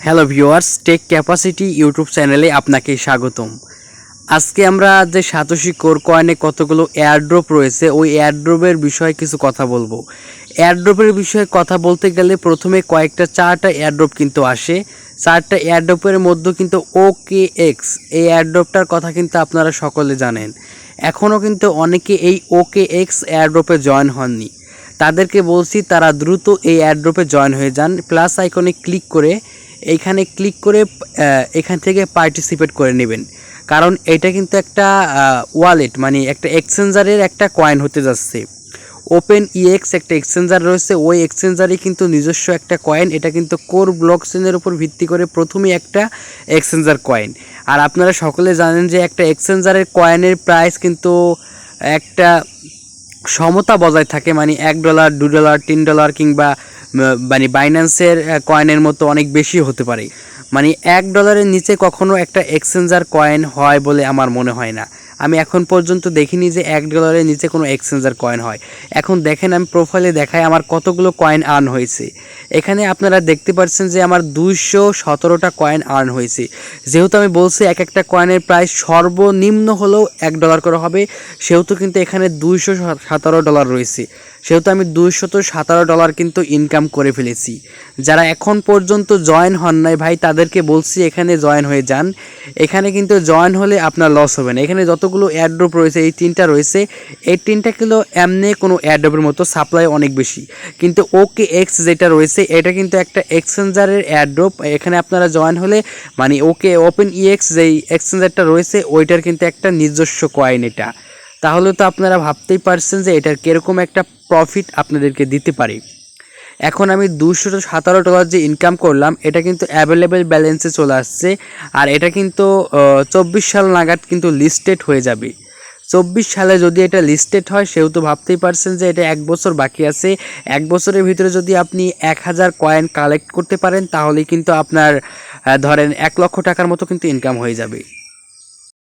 Hello viewers, tech capacity YouTube চ্যানেলে আপনাকে স্বাগতম। আজকে আমরা যে সাতোশি কোর কয়েনে কতগুলো এয়ারড্রপ রয়েছে ওই এয়ারড্রপের বিষয়ে কিছু কথা বলবো। এয়ারড্রপের বিষয়ে কথা বলতে গেলে প্রথমে চারটা এয়ারড্রপ কিন্তু আসে। চারটা এয়ারড্রপের মধ্যে কিন্তু OKX এই এয়ারড্রপটার কথা কিন্তু আপনারা সকলে জানেন। এখনও কিন্তু অনেকে এই OKX এয়ারড্রপে জয়েন হননি। তাদেরকে বলছি তারা দ্রুত এই এয়ারড্রপে জয়েন হয়ে যান। প্লাস আইকনে ক্লিক করে এখান থেকে পার্টিসিপেট করে নেবেন। কারণ এটা কিন্তু একটা ওয়ালেট মানে একটা এক্সচেঞ্জারের একটা কয়েন হতে যাচ্ছে। ওপেন ইএক্স একটা এক্সচেঞ্জার রয়েছে, ওই এক্সচেঞ্জারই কিন্তু নিজস্ব একটা কয়েন। এটা কিন্তু কোর ব্লকচেনের উপর ভিত্তি করে প্রথমেই একটা এক্সচেঞ্জার কয়েন। আর আপনারা সকলে জানেন যে একটা এক্সচেঞ্জারের কয়েনের প্রাইস কিন্তু একটা সমতা বজায় থাকে, মানে $1, $2, $3 কিংবা মানে বাইন্যান্সের কয়েনের মতো অনেক বেশি হতে পারে। মানে $1 নিচে কখনো একটা এক্সচেঞ্জার কয়েন হয় বলে আমার মনে হয় না। আমি এখন পর্যন্ত দেখিনি যে $1 নিচে কোনো এক্সচেঞ্জার কয়েন হয়। এখন দেখেন, আমি প্রোফাইলে দেখাই আমার কতগুলো কয়েন আর্ন হয়েছে। এখানে আপনারা দেখতে পাচ্ছেন যে আমার 217টা কয়েন আর্ন হয়েছে। যেহেতু আমি বলছি এক একটা কয়েনের প্রাইস সর্বনিম্ন হলেও $1 করে হবে, সেহেতু কিন্তু এখানে $217 রয়েছে। সেহেতু আমি $217 কিন্তু ইনকাম করে ফেলেছি। যারা এখন পর্যন্ত জয়েন হন নাই ভাই, তাদেরকে বলছি এখানে জয়েন হয়ে যান। এখানে কিন্তু জয়েন হলে আপনার লস হবে না। এখানে যতগুলো এয়ারড্রপ রয়েছে, এই তিনটা রয়েছে, এই তিনটা কিলো এমনি কোনো এয়ারড্রপের মতো সাপ্লাই অনেক বেশি। কিন্তু OKX যেটা রয়েছে এটা কিন্তু একটা এক্সচেঞ্জারের এয়ারড্রপ। এখানে আপনারা জয়েন হলে মানে ওপেন ইএক্স যেই এক্সচেঞ্জারটা রয়েছে ওইটার কিন্তু একটা নিজস্ব কয়েন এটা। তাহলে তো আপনারা ভাবতেই পারছেন যে এটার কীরকম একটা প্রফিট আপনাদেরকে দিতে পারে। এখন আমি $217 যে ইনকাম করলাম এটা কিন্তু অ্যাভেলেবেল ব্যালেন্সে চলে আসছে। আর এটা কিন্তু 24 সাল নাগাদ কিন্তু লিস্টেড হয়ে যাবে। 24 সালে যদি এটা লিস্টেড হয়, সেহেতু ভাবতেই পারছেন যে এটা 1 বছর বাকি আছে। 1 বছরের ভিতরে যদি আপনি 1000 কয়েন কালেক্ট করতে পারেন তাহলেই কিন্তু আপনার ধরেন 1 লক্ষ টাকার মতো কিন্তু ইনকাম হয়ে যাবে।